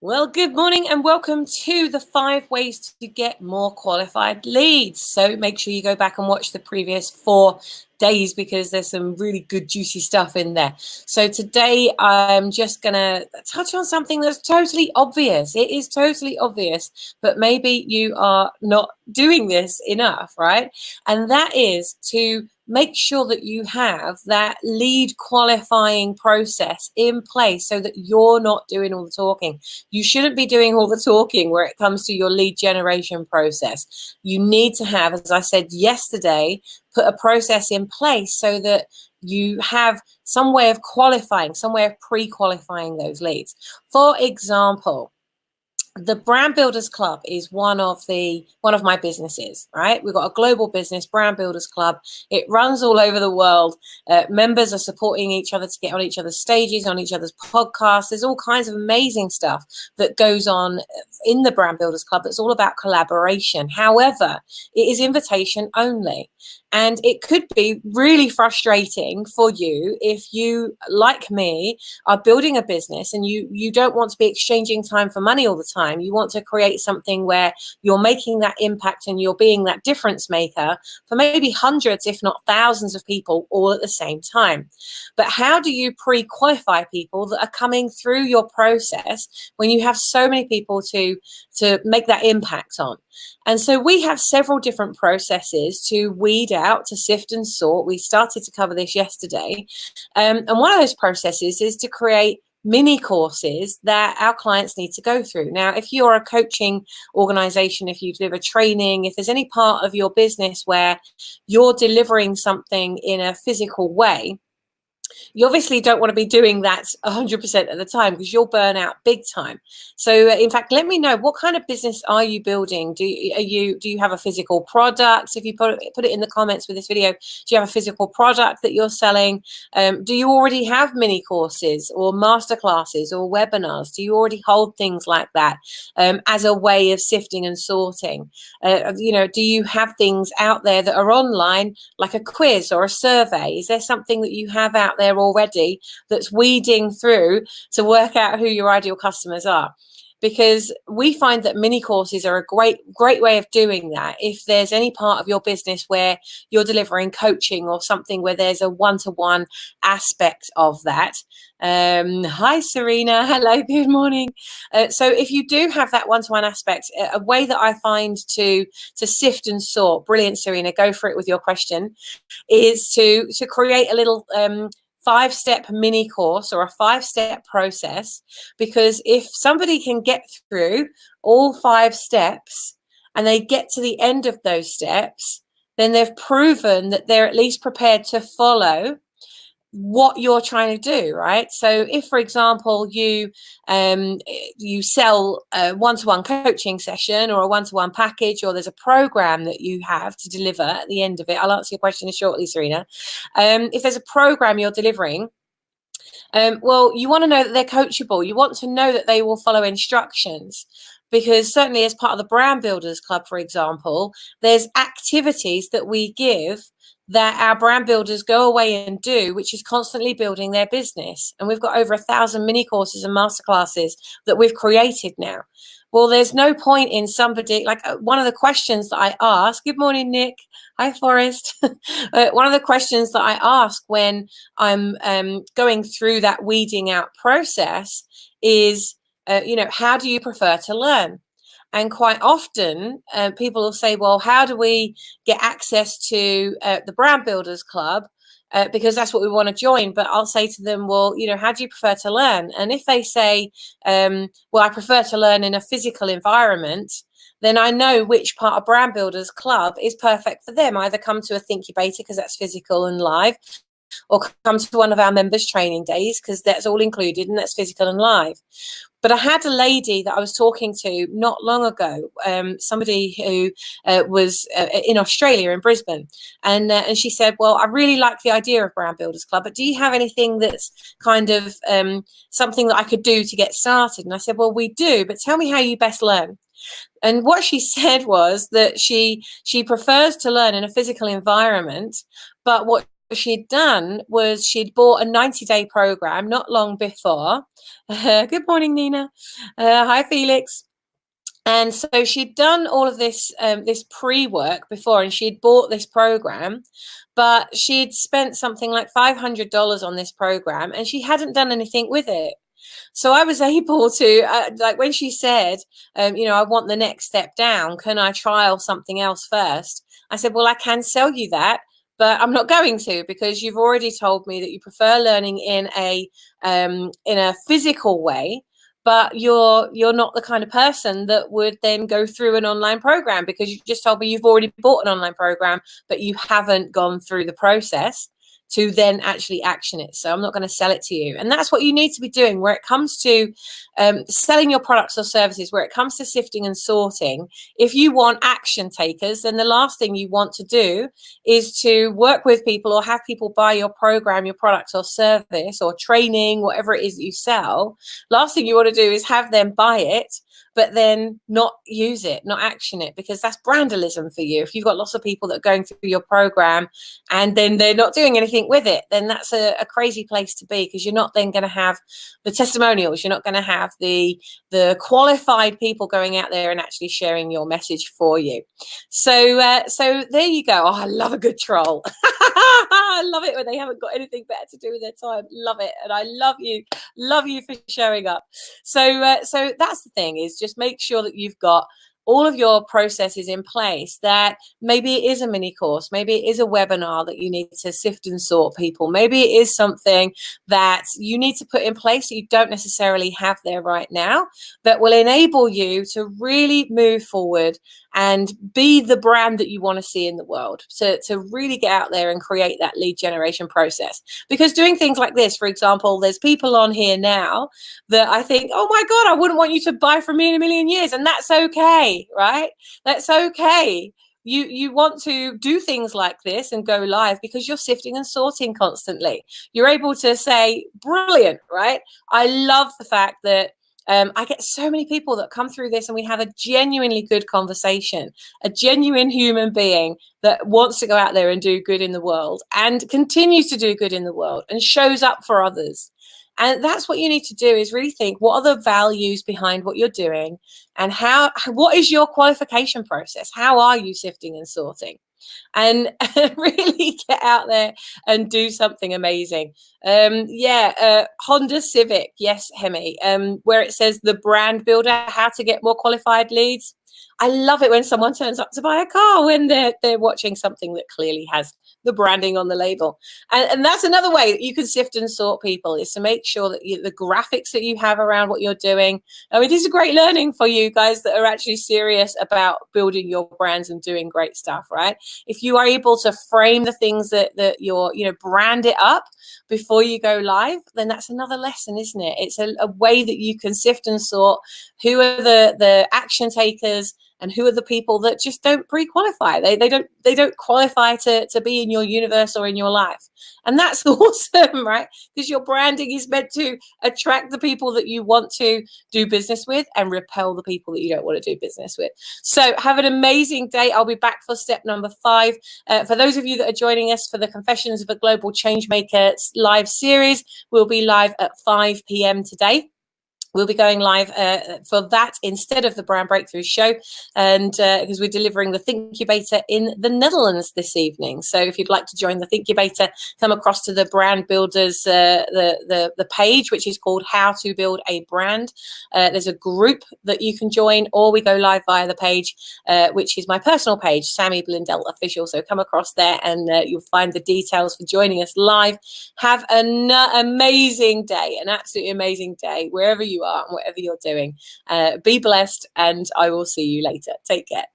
Well, good morning and welcome to the 5 ways to get more qualified leads. So make sure you go back and watch the previous 4 days because there's some really good juicy stuff in there. So today I'm just going to touch on something that's totally obvious. It is totally obvious, but maybe you are not doing this enough, right? And that is to make sure that you have that lead qualifying process in place so that you're not doing all the talking. You shouldn't be doing all the talking where it comes to your lead generation process. You need to have, as I said yesterday, put a process in place so that you have some way of qualifying, some way of pre-qualifying those leads. For example, the Brand Builders Club is one of my businesses, right? We've got a global business, Brand Builders Club. It runs all over the world. Members are supporting each other to get on each other's stages, on each other's podcasts. There's all kinds of amazing stuff that goes on in the Brand Builders Club that's all about collaboration. However, it is invitation only. And it could be really frustrating for you if you, like me, are building a business and you don't want to be exchanging time for money all the time. You want to create something where you're making that impact and you're being that difference maker for maybe hundreds, if not thousands of people all at the same time. But how do you pre-qualify people that are coming through your process when you have so many people to make that impact on? And so we have several different processes to weed out, to sift and sort. We started to cover this yesterday. And one of those processes is to create mini courses that our clients need to go through. Now, if you're a coaching organization, if you deliver training, if there's any part of your business where you're delivering something in a physical way, you obviously don't want to be doing that 100% of the time because you'll burn out big time. So in fact, let me know, what kind of business are you building? Do you have a physical product? If you put it in the comments with this video, do you have a physical product that you're selling? Do you already have mini courses or masterclasses or webinars? Do you already hold things like that as a way of sifting and sorting? Do you have things out there that are online, like a quiz or a survey? Is there something that you have out there already that's weeding through to work out who your ideal customers are? Because we find that mini courses are a great way of doing that. If there's any part of your business where you're delivering coaching or something where there's a one-to-one aspect of that. Hi, Serena. Hello, good morning. So if you do have that one-to-one aspect, a way that I find to sift and sort, brilliant, Serena, go for it with your question, is to create a little 5-step mini course or a 5-step process, because if somebody can get through all 5 steps and they get to the end of those steps, then they've proven that they're at least prepared to follow what you're trying to do, right? So if, for example, you sell a one-to-one coaching session or a one-to-one package, or there's a program that you have to deliver at the end of it, I'll answer your question shortly, Serena. If there's a program you're delivering, well, you want to know that they're coachable. You want to know that they will follow instructions, because certainly as part of the Brand Builders Club, for example, there's activities that we give that our brand builders go away and do, which is constantly building their business. And we've got over 1,000 mini courses and masterclasses that we've created now. Well, there's no point in somebody, like one of the questions that I ask, good morning, Nick. Hi, Forrest. One of the questions that I ask when I'm going through that weeding out process is, how do you prefer to learn? And quite often people will say, well, how do we get access to the Brand Builders Club? Because that's what we want to join. But I'll say to them, well, how do you prefer to learn? And if they say, well, I prefer to learn in a physical environment, then I know which part of Brand Builders Club is perfect for them. Either come to a Thinkubator because that's physical and live, or come to one of our members training days because that's all included and that's physical and live. But I had a lady that I was talking to not long ago, somebody who was in Australia, in Brisbane, and she said, well, I really like the idea of Brand Builders Club, but do you have anything that's kind of something that I could do to get started? And I said, well, we do, but tell me how you best learn. And what she said was that she prefers to learn in a physical environment, but what she'd done was she'd bought a 90-day program not long before. Good morning, Nina. Hi, Felix. And so she'd done all of this this pre-work before, and she'd bought this program, but she'd spent something like $500 on this program, and she hadn't done anything with it. So I was able to, like when she said, I want the next step down, can I trial something else first? I said, well, I can sell you that, but I'm not going to, because you've already told me that you prefer learning in a physical way, but you're not the kind of person that would then go through an online program, because you just told me you've already bought an online program, but you haven't gone through the process to then actually action it. So I'm not going to sell it to you. And that's what you need to be doing where it comes to selling your products or services, where it comes to sifting and sorting. If you want action takers, then the last thing you want to do is to work with people or have people buy your program, your products or service or training, whatever it is that you sell. Last thing you want to do is have them buy it, but then not use it, not action it, because that's brandalism for you. If you've got lots of people that are going through your program and then they're not doing anything with it, then that's a crazy place to be, because you're not then going to have the testimonials. You're not going to have the qualified people going out there and actually sharing your message for you. So there you go. Oh, I love a good troll. I love it when they haven't got anything better to do with their time. Love it. And I love you for showing up. So that's the thing, is just make sure that you've got all of your processes in place, that maybe it is a mini course, maybe it is a webinar that you need to sift and sort people, maybe it is something that you need to put in place that you don't necessarily have there right now, that will enable you to really move forward and be the brand that you want to see in the world, to really get out there and create that lead generation process. Because doing things like this, for example, there's people on here now that I think, oh my God, I wouldn't want you to buy from me in a million years. And that's okay, right? That's okay. You want to do things like this and go live because you're sifting and sorting constantly. You're able to say, brilliant, right? I love the fact that I get so many people that come through this and we have a genuinely good conversation, a genuine human being that wants to go out there and do good in the world and continues to do good in the world and shows up for others. And that's what you need to do, is really think, what are the values behind what you're doing, and what is your qualification process? How are you sifting and sorting? And really get out there and do something amazing. Honda Civic, yes, Hemi, where it says the brand builder, how to get more qualified leads. I love it when someone turns up to buy a car when they're watching something that clearly has the branding on the label. And that's another way that you can sift and sort people, is to make sure that the graphics that you have around what you're doing. I mean, this is great learning for you guys that are actually serious about building your brands and doing great stuff, right? If you are able to frame the things that you're, brand it up before you go live, then that's another lesson, isn't it? It's a way that you can sift and sort who are the action takers and who are the people that just don't pre-qualify. They don't qualify to be in your universe or in your life. And that's awesome, right? Because your branding is meant to attract the people that you want to do business with and repel the people that you don't want to do business with. So have an amazing day. I'll be back for step number 5. For those of you that are joining us for the Confessions of a Global Changemaker live series, we'll be live at 5 p.m. today. We'll be going live for that instead of the Brand Breakthrough Show, and because we're delivering the Thinkubator in the Netherlands this evening. So if you'd like to join the Thinkubator, come across to the Brand Builders the page, which is called How to Build a Brand. There's a group that you can join, or we go live via the page, which is my personal page, Sammy Blundell Official. So come across there and you'll find the details for joining us live. Have an amazing day, an absolutely amazing day, wherever you are and whatever you're doing. Be blessed, and I will see you later. Take care.